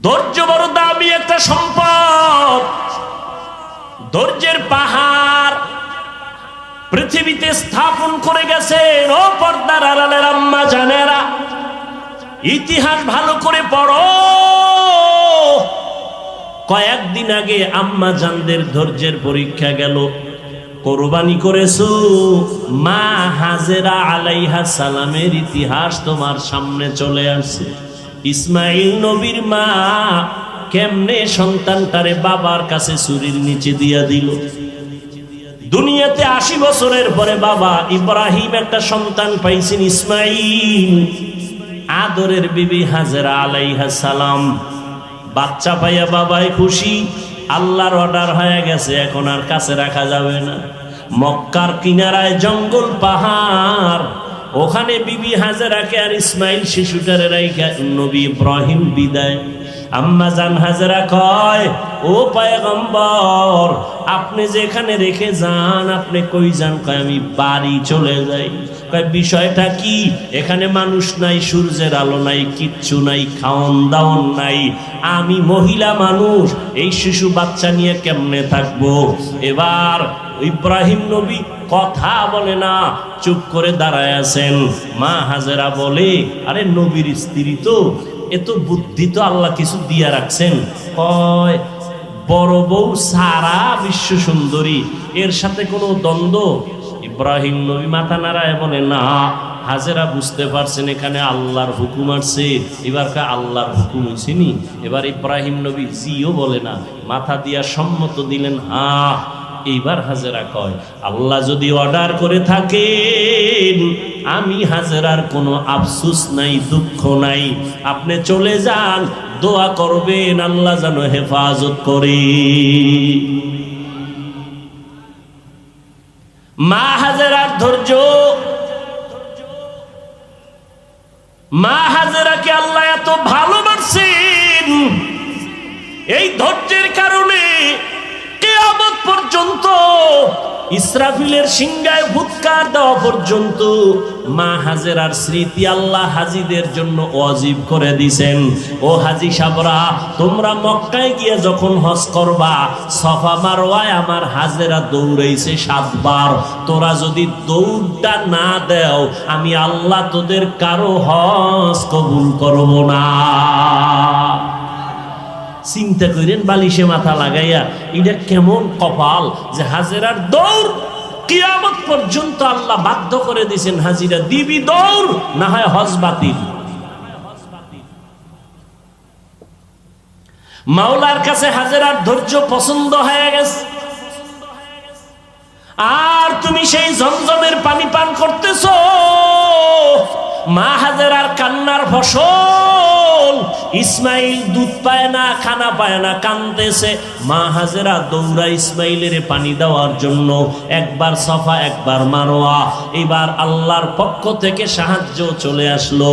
ধৈর্য বড় দামি একটা সম্পদ। ধৈর্যের পাহাড় পৃথিবীতে স্থাপন করে গেছেন। ও পর্দার আড়ালের আম্মা জানেরা, ইতিহাস ভালো করে পড়ো। কয়েকদিন আগে আম্মা জানদের ধৈর্যের পরীক্ষা গেল। কোরবানি করেছো, মা হাজেরা আলাইহা সালামের ইতিহাস তোমার সামনে চলে আসছে। ইসমাইল নবীর মা কেমনে সন্তানটারে বাবার কাছে ছুরির নিচে দিয়া দিল। দুনিয়াতে 80 বছরের পরে বাবা ইব্রাহিম একটা সন্তান পাইছেন, ইসমাইল। আদরের বিবি হাজেরা আলাইহা সালাম বাচ্চা পাইয়া বাবাই খুশি। আল্লাহর অর্ডার হয়ে গেছে, এখন আর কাছে রাখা যাবে না। মক্কার কিনারায় জঙ্গল পাহাড়, ওখানে বিবি হাজেরাকে আর ইসমাইল শিশুটারে রাইখা নবী ইব্রাহিম বিদায়। আম্মা জান হাজেরা কয়, ও পয়গম্বর, আপনি যেখানে রেখে যান আপনি কই যান? কয়, আমি বাড়ি চলে যাই। কয়, বিষয়টা কি? এখানে মানুষ নাই, সূর্যের আলো নাই, কিচ্ছু নাই, খাওন দাওন নাই, আমি মহিলা মানুষ, এই শিশু বাচ্চা নিয়ে কেমনে থাকবো? এবার ইব্রাহিম নবী কথা বলে না, চুপ করে দাঁড়ায় আছেন। মা হাজেরা বলে, আরে নবীর স্ত্রী তো, এত বুদ্ধি তো আল্লাহ কিছু দিয়া রাখছেন। কয়, বড় বউ সারা বিশ্ব সুন্দরী, এর সাথে কোনো দ্বন্দ্ব? ইব্রাহিম নবী মাথা নাড়ায় বলে, না। হাজেরা বুঝতে পারছেন এখানে আল্লাহর হুকুম আসছে। এবার আল্লাহর হুকুম হয়েছিনি। এবার ইব্রাহিম নবী জিও বলে না, মাথা দিয়া সম্মত দিলেন, হ্যাঁ। এইবার হাজেরা কয়, আল্লাহ যদি অর্ডার করে থাকেন, আমি হাজেরার কোনো আফসোস নাই, দুঃখ নাই, আপনি চলে যান, দোয়া করবেন আল্লাহ যেন হেফাজত করে। মা হাজেরার ধৈর্য, মা হাজেরাকে আল্লাহ এত ভালোবাসেন, এই ধৈর্যের কারণে কিয়ামত পর্যন্ত, ইসরাফিলের সিংহায় ফুৎকার দেওয়া পর্যন্ত মা হাজেরার স্মৃতি আল্লাহ হাজিদের জন্য ওয়াজিব করে দিছেন। ও হাজি সাবরা, তোমরা মক্কায় গিয়ে যখন হজ করবা, সফা মারওয়ায় আমার হাজেরা দৌড়াইছে 7 বার। তোরা যদি দৌড়টা না দেও, আমি আল্লাহ তোদের কারো হজ কবুল করব না। চিন্তা করেন, বালিশে মাথা লাগাইয়া, এটা কেমন কপাল যে হাজেরার দৌড় কিয়ামত পর্যন্ত আল্লাহ বাধ্য করে দিয়েছেন, হাজিরা দিবি দৌড়, না হয় হজ বাতিল। মাওলার কাছে হাজেরার ধৈর্য পছন্দ হয়ে গেছে। আর তুমি সেই জমজমের পানি পান করতেছো, মা হাজেরার কান্নার ফসল। ইসমাইল দুধ পায় না, খানা পায় না, কাঁদতেছে। মা হাজেরা দৌড়া ইসমাইলের পানি দেওয়ার জন্য, একবার সফা একবার মারোয়া। এবার আল্লাহর পক্ষ থেকে সাহায্য চলে আসলো।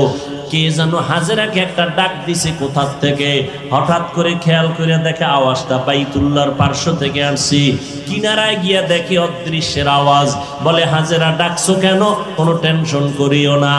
কে যেন হাজেরাকে একটা ডাক দিছে কোথার থেকে। হঠাৎ করে খেয়াল করে দেখে আওয়াজটা বাইতুল্লাহর পার্শ্ব থেকে আসছে। কিনারায় গিয়া দেখে অদৃশ্যের আওয়াজ। বলে, হাজেরা ডাকছো কেন? কোনো টেনশন করিও না,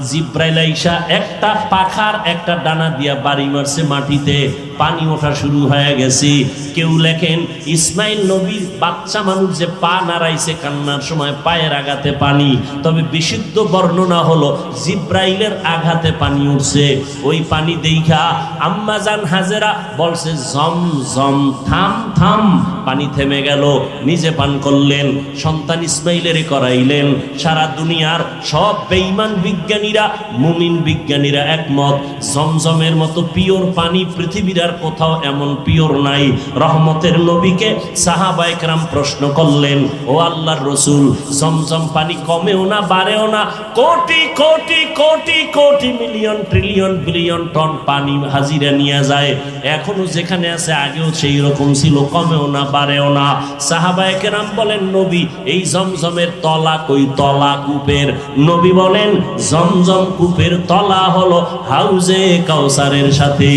জিব্রাইল আইসা একটা পাখার একটা ডানা দিয়া বাড়ি মারছে মাটিতে, পানি ওঠা শুরু হয়ে গেছে। কেউ লেখেন ইসমাইল নবীর বাচ্চা মানুষ যে পা নাড়াইছে কান্নার সময়, পায়ের আঘাতে পানি। তবে বিশুদ্ধ বর্ণনা হলো জিব্রাইলের আঘাতে পানি উঠছে। ওই পানি দেখা আম্মা জান হাজেরা বলছে, জম জম, থাম থাম। পানি থেমে গেল, নিজে পান করলেন, সন্তান ইসমাইলের করাইলেন। সারা দুনিয়ার সব বেঈমান বিজ্ঞানীরা, মুমিন বিজ্ঞানীরা একমত, জমজমের মতো পিওর পানি পৃথিবীর আর কোথাও এমন পিওর নাই। রহমতের নবীকে সাহাবায়ে কেরাম প্রশ্ন করলেন, ও আল্লাহর রাসূল, জমজম পানি কমেও না বাড়েও না, crore crore crore crore million trillion billion ton পানি হাজিরা নিয়ে যায়, এখনো যেখানে আছে আগেও সেই রকম ছিল, কমেও না বাড়েও না। সাহাবায়ে কেরাম বলেন, নবী, এই জমজমের তলা কই? তলা কূপের। নবী বলেন, জমজম কূপের তলা হলো হাউজে কাউসারের সাথে।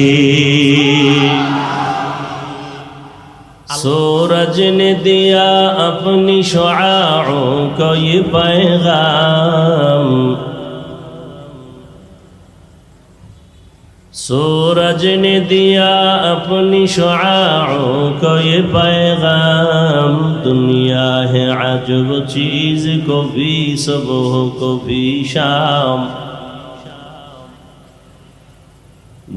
सूरज ने दिया अपनी शुआओं को ये पैगाम, सूरज ने दिया अपनी शुआओं को ये पैगाम, दुनिया है अजब चीज, को भी सुबह को भी शाम।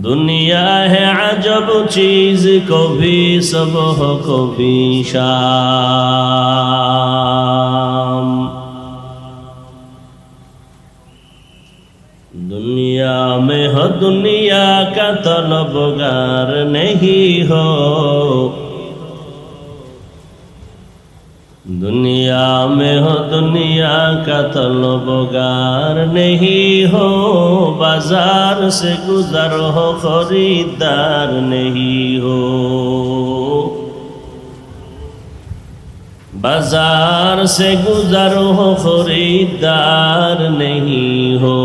दुनिया है अजब चीज, को भी सुबह को भी शाम। दुनिया में हो दुनिया का तलबगार नहीं हो, दुनिया में हो दुनिया का तलबगार नहीं हो। बाजार से गुजर हो खरीदार नहीं हो, बाजार से गुजर हो खरीदार नहीं हो।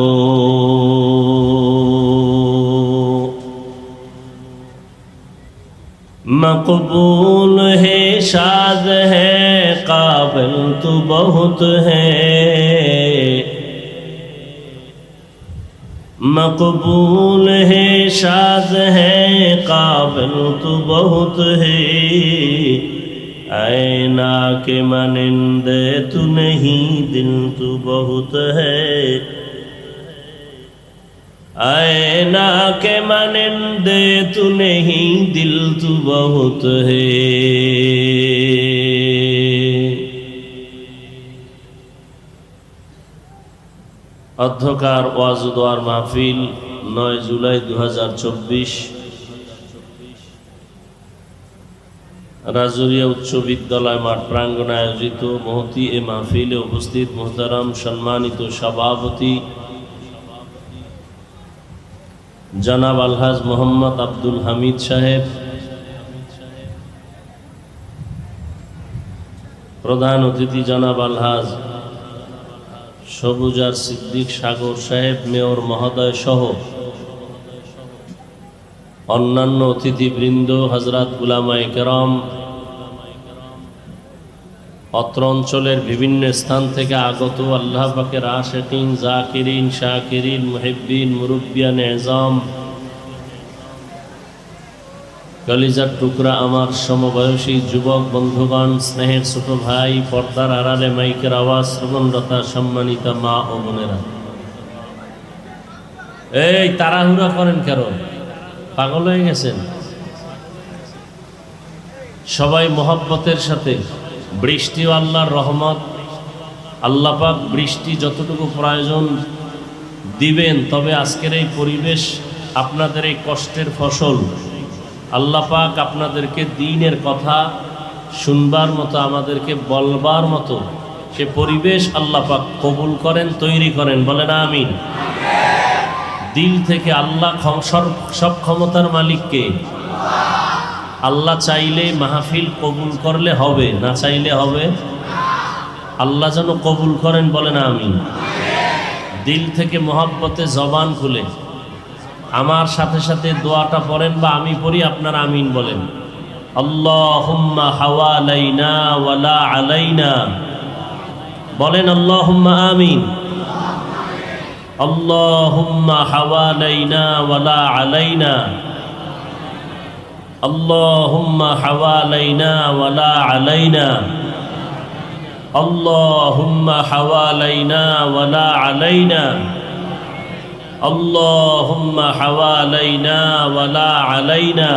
मकबूल है शाद है काबिल तू बहुत है, मकबूल है शाद है काबिल तू बहुत है। ऐना के मानिंदे तू नहीं दिल तू बहुत है, ऐना के मानिंदे तू नहीं दिल तू बहुत है। অধ্যকার ওয়াজ ও দোয়ার মাহফিল 9 জুলাই 2024 রাজুরিয়া উচ্চ বিদ্যালয় মাঠ প্রাঙ্গণে আয়োজিত মহতি এ মাহফিলে উপস্থিত মোহতারাম সম্মানিত সভাপতি জনাব আলহাজ মোহাম্মদ আব্দুল হামিদ সাহেব, প্রধান অতিথি জনাব আলহাজ সবুজার সিদ্দিক সাগর সাহেব মেয়র মহোদয় সহ অন্যান্য অতিথিবৃন্দ, হযরত উলামায়ে কেরাম, অত্র অঞ্চলের বিভিন্ন স্থান থেকে আগত আল্লাহ পাকের আশিকিন, জাকিরিন, শাকিরিন, মুহিব্বিন, মুরব্বিয়ান এজাম, কলিজার টুকরা আমার সমবয়সী যুবক বন্ধুগণ, স্নেহের ছোট ভাই, পর্দার আড়ালে মাইকের আওয়াজ শ্রবণরতা সম্মানিতা মা ও বোনেরা, এই তাড়াহুড়া করেন কেন? পাগল হয়ে গেছেন? সবাই মোহাব্বতের সাথে, বৃষ্টি ও আল্লাহর রহমত, আল্লাহ পাক বৃষ্টি যতটুকু প্রয়োজন দিবেন। তবে আজকের এই পরিবেশ, আপনাদের এই কষ্টের ফসল, আল্লাহ পাক আপনাদেরকে দ্বীনের কথা শুনবার মতো, আমাদেরকে বলবার মতো সে পরিবেশ আল্লাহ পাক কবুল করেন, তৈরি করেন। বলেন আমিন। দিল থেকে আল্লাহ সব ক্ষমতার মালিককে, আল্লাহ চাইলে মাহফিল কবুল করলে হবে, না চাইলে হবে। আল্লাহ যেন কবুল করেন, বলেন আমিন। দিল থেকে মোহাব্বতে জবান খুলে আমার সাথে সাথে দোয়াটা পড়েন, বা আমি পড়ি, আপনারা আমিন বলেন। আল্লাহুম্মা হাওয়ালাইনা ওয়ালা আলাইনা, বলেন আল্লাহুম্মা আমিন। আল্লাহুম্মা হাওয়ালাইনা ওয়ালা আলাইনা, আল্লাহুম্মা হাওয়ালাইনা ওয়ালা আলাইনা, আল্লাহুম্মা হাওয়ালাইনা ওয়ালা আলাইনা, আল্লাহুম্মা হাওয়ালাইনা ওয়ালা আলাইনা,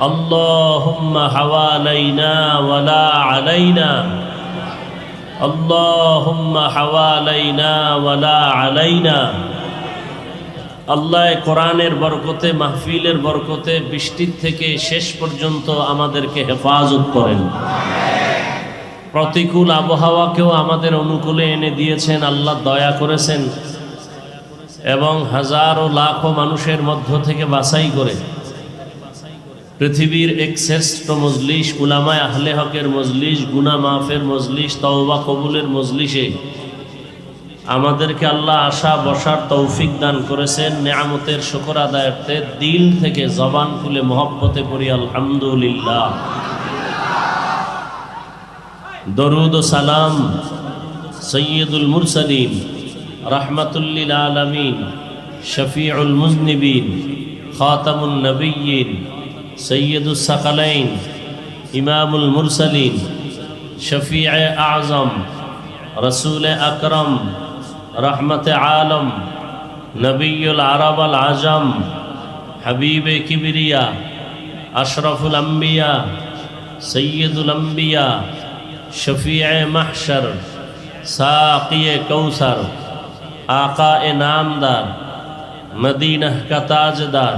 আল্লাহুম্মা হাওয়ালাইনা ওয়ালা আলাইনা, আল্লাহুম্মা হাওয়ালাইনা ওয়ালা আলাইনা। আল্লাহ কোরআনের বরকতে, মাহফিলের বরকতে বৃষ্টির থেকে শেষ পর্যন্ত আমাদেরকে হেফাজত করেন। প্রতিকূল আবহাওয়াকেও আমাদের অনুকূলে এনে দিয়েছেন, আল্লাহ দয়া করেছেন, এবং হাজারো লাখো মানুষের মধ্য থেকে বাছাই করে পৃথিবীর এক শ্রেষ্ঠ মজলিস, উলামায়ে আহলে হকের মজলিস, গুনাহ মাফের মজলিস, তওবা কবুলের মজলিসে আমাদেরকে আল্লাহ আসা বসার তৌফিক দান করেছেন। নেয়ামতের শুকর আদায়ার্থে দিল থেকে জবান খুলে মহব্বতে পড়ি আলহামদুলিল্লাহ। দরুদ ও সালাম সৈয়দুল মুরসালিন, রাহমাতুল লিল আলামিন, শফিউল মুজনিবিন, খাতামুন নবিয়্যিন, সৈয়দুস সাকালাইন, ইমামুল মুরসালিন, শফিয়ে আজম, রসুল আকরম, রহমতে আলম, নবিয়ুল আরব আল আজম, হাবিবে কিবরিয়া, আশরফুল আম্বিয়া, সৈয়দুল আম্বিয়া, শফিয়ে মাহশর, সাকিয়ে কৌসর, आका-ए नामदार, मदीना का ताजदार,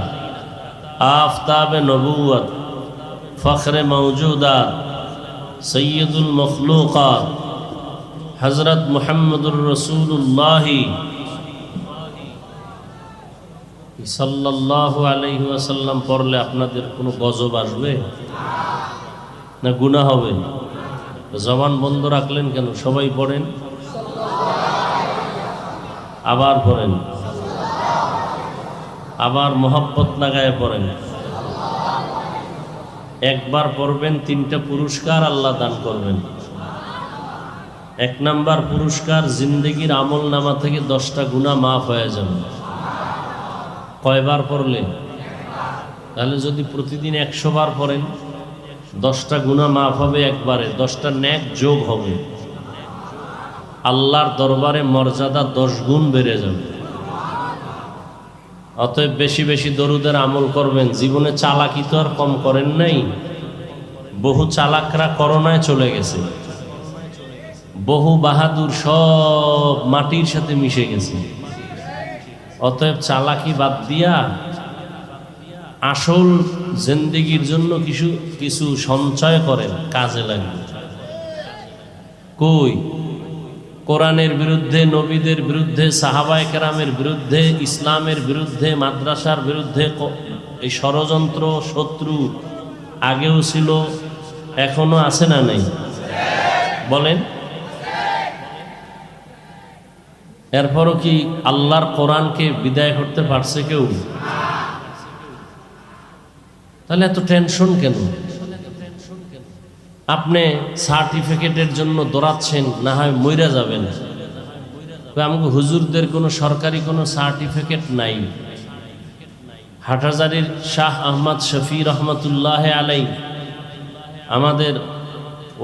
आफताब नबूवत, फ़ख्र मौजूदात, सैयदुल मखलूक़ात, हज़रत मुहम्मदुर रसूलुल्लाह सल्लल्लाहु अलैहि वसल्लम पढ़ले आपनादेर कोनो गजब आसबे ना गुनाह होबे? जबान बंद राखलेन केन? सबाई पढ़ेन, আবার পড়েন, আবার মোহাব্বত লাগায় পড়েন। একবার পড়বেন, 3টা পুরস্কার আল্লাহ দান করবেন। 1 নাম্বার পুরস্কার, জিন্দেগির আমল নামা থেকে 10টা গুনাহ মাফ হয়ে যাবে। কয়বার পড়লে? তাহলে যদি প্রতিদিন 100 বার পড়েন, 10টা গুনাহ মাফ হবে একবারে, 10টা নেক যোগ হবে। আল্লাহর দরবারে মর্যাদা 10 গুণ বেড়ে যাবে। অতএব বেশি বেশি দরুদের আমল করবেন। জীবনে চালাকি তো আর কম করেন নাই। বহু চালাকরা করোনায় চলে গেছে, বহু বাহাদুর সব মাটির সাথে মিশে গেছে। অতএব চালাকি বাদ দিয়া আসল জিন্দেগির জন্য কিছু কিছু সঞ্চয় করেন, কাজে লাগবে। কই কোরআনের বিরুদ্ধে, নবীদের বিরুদ্ধে, সাহাবায়ে কেরামের বিরুদ্ধে, ইসলামের বিরুদ্ধে, মাদ্রাসার বিরুদ্ধে এই ষড়যন্ত্র শত্রু আগেও ছিল, এখনো আছে না নেই? বলেন। এরপরও কি আল্লাহর কোরআনকে বিদায় করতে পারছে কেউ? তাহলে এত টেনশন কেন? আপনি সার্টিফিকেটের জন্য দৌড়াচ্ছেন, না হয় মইরা যাবেন। আমাকে হুজুরদের কোনো সরকারি কোনো সার্টিফিকেট নাই। হাটহাজারীর শাহ আহমদ শফি রহমতুল্লাহ আলাই, আমাদের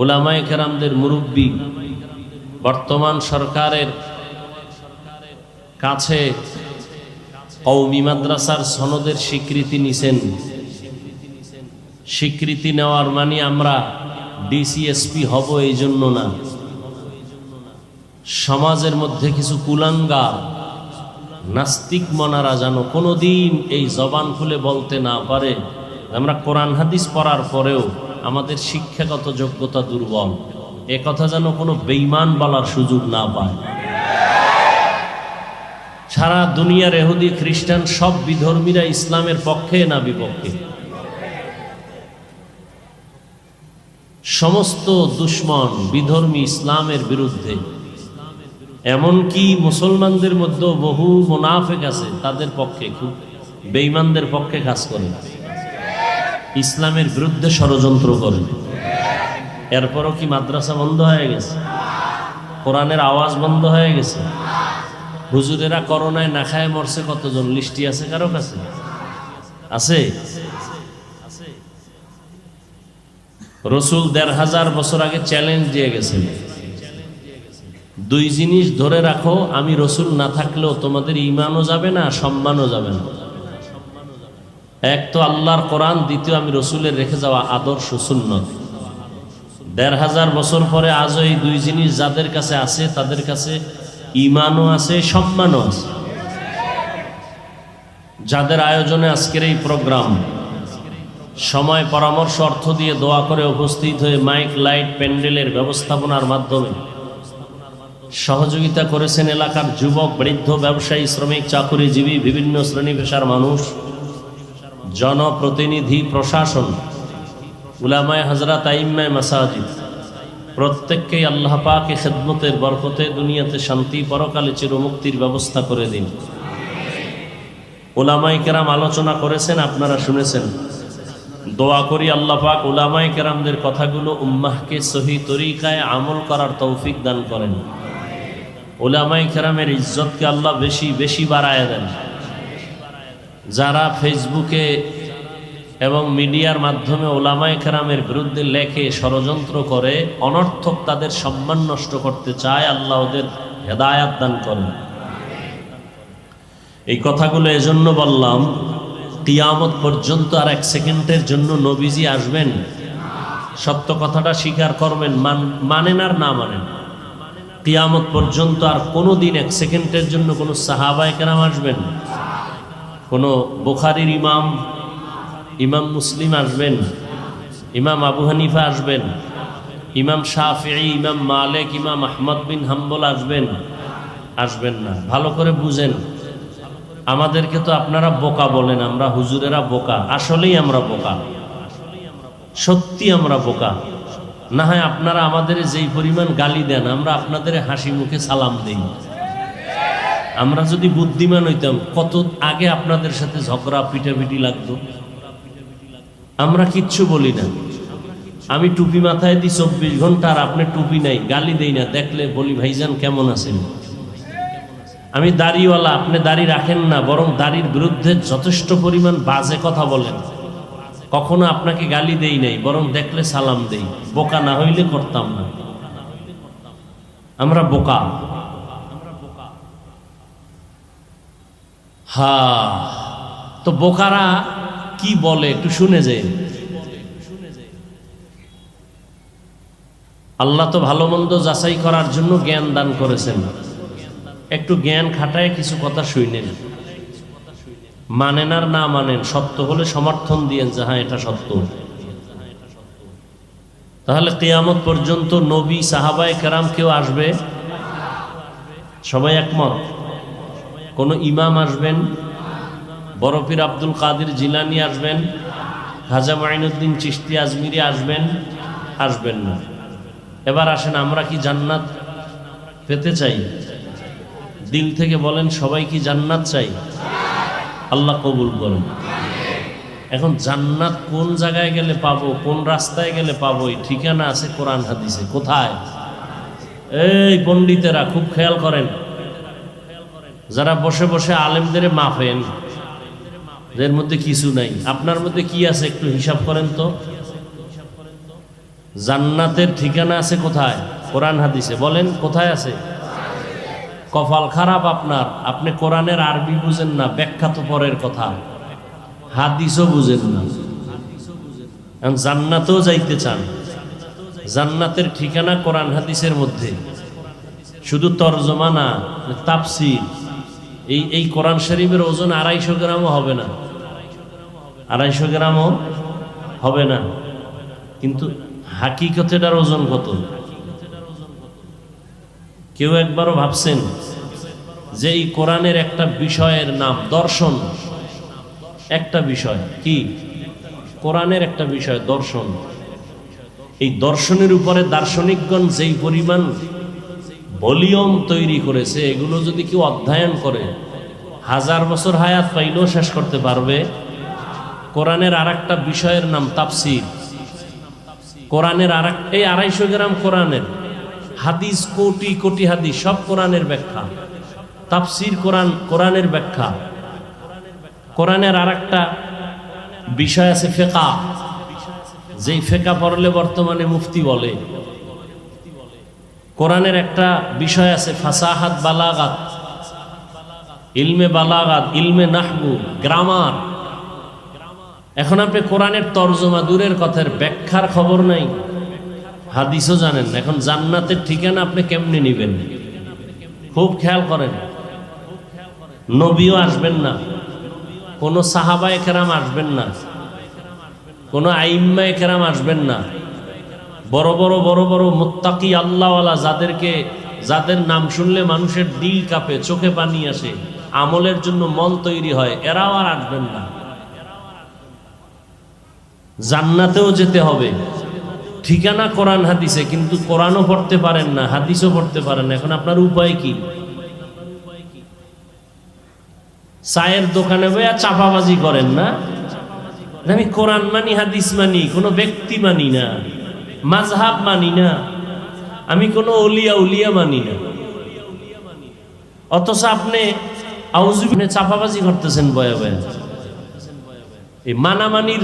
উলামায়ে কেরামদের মুরব্বী, বর্তমান সরকারের কাছে কওমি মাদ্রাসার সনদের স্বীকৃতি নিছেন। স্বীকৃতি নেওয়ার মানে আমরা ডিসিএসপি হব এই জন্য না। সমাজের মধ্যে কিছু কুলাঙ্গার নাস্তিক মনারা যেন কোনোদিন এই জবান খুলে বলতে না পারে আমরা কোরআন হাদিস পড়ার পরেও আমাদের শিক্ষাগত যোগ্যতা দুর্বল, এ কথা যেন কোনো বেঈমান বলার সুযোগ না পায়। সারা দুনিয়ার ইহুদি খ্রিস্টান সব বিধর্মীরা ইসলামের পক্ষে না বিপক্ষে? সমস্ত দুশ্মন বিধর্মী ইসলামের বিরুদ্ধে। এমনকি মুসলমানদের মধ্যে বহু মুনাফিক আছে, তাদের পক্ষে, খুব বেঈমানদের পক্ষে কাজ করে, ইসলামের বিরুদ্ধে ষড়যন্ত্র করে। এরপরও কি মাদ্রাসা বন্ধ হয়ে গেছে? কোরআনের আওয়াজ বন্ধ হয়ে গেছে? হুজুরেরা করোনায় না খায় মরছে কতজন? লিস্টি আছে কারো কাছে? আছে? রসুল 1500 বছর আগে চ্যালেঞ্জ দিয়ে গেছেন, 2 জিনিস ধরে রাখো, আমি রসুল না থাকলেও তোমাদের ঈমানও যাবে না, সম্মানও যাবে না। এক তো আল্লাহর কোরআন, দ্বিতীয় আমি রসুলের রেখে যাওয়া আদর্শ সুন্নত। 1500 বছর পরে আজও এই 2 জিনিস যাদের কাছে আছে তাদের কাছে ঈমানও আছে, সম্মানও আছে। যাদের আয়োজনে আজকের এই প্রোগ্রাম, সময়, পরামর্শ, অর্থ দিয়ে দোয়া করে উপস্থিত হয়ে মাইক, লাইট, প্যান্ডেলের ব্যবস্থাপনার মাধ্যমে সহযোগিতা করেছেন এলাকার যুবক, বৃদ্ধ, ব্যবসায়ী, শ্রমিক, চাকুরিজীবী, বিভিন্ন শ্রেণী পেশার মানুষ, জনপ্রতিনিধি, প্রশাসন, উলামায়ে হযরত, আইম্মায়ে মাসাজিদ, প্রত্যেককেই আল্লাহ পাক খেদমতের বরকতে দুনিয়াতে শান্তি, পরকালে চিরমুক্তির ব্যবস্থা করে দিন। উলামায়ে কেরাম আলোচনা করেছেন, আপনারা শুনেছেন। দোয়া করি আল্লাহ পাক উলামায়ে কেরামদের কথাগুলো উম্মাহকে সহি তরিকায় আমল করার তৌফিক দান করেন। উলামায়ে কেরামের ইজ্জতকে আল্লাহ বেশি বেশি বাড়ায় দেন। যারা ফেসবুকে এবং মিডিয়ার মাধ্যমে ওলামায়ে কেরামের বিরুদ্ধে লেখে, ষড়যন্ত্র করে, অনর্থক তাদের সম্মান নষ্ট করতে চায়, আল্লাহ ওদের হেদায়াত দান করেন। এই কথাগুলো এজন্য বললাম, কিয়ামত পর্যন্ত আর এক সেকেন্ডের জন্য নবীজি আসবেন, সত্য কথাটা স্বীকার করবেন, মানেন আর না মানেন, কিয়ামত পর্যন্ত আর কোনো দিন এক সেকেন্ডের জন্য কোনো সাহাবায়ে কেরাম আসবেন, কোনো বুখারীর ইমাম মুসলিম আসবেন, ইমাম আবু হানিফা আসবেন, ইমাম শাফিঈ, ইমাম মালিক, ইমাম আহমদ বিন হাম্বল আসবেন না। ভালো করে বুঝেন, আমাদেরকে তো আপনারা বোকা বলেন, আমরা হুজুরেরা বোকা, আসলেই আমরা বোকা, সত্যি আমরা বোকা। না হয় আপনারা আমাদের যেই পরিমাণ গালি দেন, আমরা আপনাদের হাসি মুখে সালাম দেই। আমরা যদি বুদ্ধিমান হইতাম, কত আগে আপনাদের সাথে ঝগড়া পিটাপিটি লাগতো। আমরা কিচ্ছু বলি না, আমি টুপি মাথায় দিই 24 ঘন্টা, আর আপনি টুপি নাই, গালি দেই না, দেখলে বলি ভাইজান কেমন আছেন। আমি দাড়িওয়ালা, আপনি দাড়ি রাখেন না, বরং দাড়ির বিরুদ্ধে যথেষ্ট পরিমাণ বাজে কথা বলেন, কখনো আপনাকে গালি দেই নাই, বরং দেখলে সালাম দেই। বোকা না হইলে করতাম না, আমরা বোকা। তো বোকারা কি বলে একটু শুনে যাই। আল্লাহ তো ভালো মন্দ যাচাই করার জন্য জ্ঞান দান করেছেন, একটু জ্ঞান খাটায় কিছু কথা শুনেন, মানেন আর না মানেন, সত্য হলে সমর্থন দিয়েন যে হ্যাঁ এটা সত্য। তাহলে কিয়ামত পর্যন্ত নবী, সাহাবায়ে কেরাম কেউ আসবে? সবাই একমত? কোন ইমাম আসবেন? বড় পীর আব্দুল কাদের জিলানী আসবেন? খাজা মাইনুদ্দিন চিশতি আজমিরি আসবেন না। এবার আসেন, আমরা কি জান্নাত পেতে চাই? দিল থেকে বলেন, সবাই কি জান্নাত চাই? আল্লাহ কবুল করেন। এখন জান্নাত কোন জায়গায় গেলে পাবো, কোন রাস্তায় গেলে পাবো, এই ঠিকানা আছে কোরআন হাদিসে। কোথায়? এই পণ্ডিতেরা খুব খেয়াল করেন, যারা বসে বসে আলেমদের মাফেন, এর মধ্যে কিছু নাই, আপনার মধ্যে কি আছে একটু হিসাব করেন তো। জান্নাতের ঠিকানা আছে কোথায়? কোরআন হাদিসে। বলেন কোথায় আছে? কপাল খারাপ আপনার, আপনি কোরআনের আরবি বুঝেন না, ব্যাখ্যা তো পরের কথা, হাদিসও বুঝেন না। জান্নাতেও যাইতে চান, জান্নাতের ঠিকানা কোরআন হাদিসের মধ্যে, শুধু তরজমা না, তাফসীর। এই কোরআন শরীফের ওজন 250 গ্রামও হবে না, 250 গ্রামও হবে না, কিন্তু হাকিকতের ওজন কত? কেউ একবারও ভাবছেন যে এই কোরআনের একটা বিষয়ের নাম দর্শন? একটা বিষয় কি? কোরআনের একটা বিষয় দর্শন। এই দর্শনের উপরে দার্শনিকগণ যেই পরিমাণ ভলিউম তৈরি করেছে, এগুলো যদি কেউ অধ্যয়ন করে 1000 বছর হায়াত পাইলেও শেষ করতে পারবে। কোরআনের আর একটা বিষয়ের নাম তাফসীর। কোরআনের এই 250 গ্রাম কোরআনের হাদিস, কোটি কোটি হাদিস, সব কোরআনের ব্যাখ্যা। তাফসীর কোরআনের ব্যাখ্যা। কোরআনের আর একটা বিষয় আছে ফিকহ, যেই ফিকহ পড়লে বর্তমানে মুফতি বলে। কোরআনের একটা বিষয় আছে ফাসাহাত, বালাগাত, ইলমে বালাগাত, ইলমে নাহবু, গ্রামার। এখন আপনি কোরআনের তরজমা দূরের কথার ব্যাখ্যার খবর নাই, হাদিসও জানেন না। এখন জান্নাতের ঠিকানা আপনি কেমনে নেবেন? খুব খেয়াল করেন, নবীও আসবেন না, কোন সাহাবায়ে কেরাম আসবেন না, কোন আইম্মায়ে কেরাম আসবেন না, বড় বড় মুত্তাকি আল্লাহওয়ালা, যাদের নাম শুনলে মানুষের দিল কাঁপে, চোখে পানি আসে, আমলের জন্য মন তৈরি হয়, এরাও আর আসবেন না। জান্নাতেও যেতে হবে, ঠিকানা কোরআন হাদিসে, কিন্তু কোরআনও পড়তে পারেন না, হাদিসও পড়তে পারেন না। এখন আপনার উপায় কি? চায়ের দোকানে বইয়া চাপাবাজি করেন না, আমি কোরআন মানি, হাদিস মানি, কোনো ব্যক্তি মানি না, মাযহাব মানি না, আমি কোনো উলিয়া মানি না। অথচ আপনি চাপাবাজি করতেছেন বয়া বয়া। এই মানামানির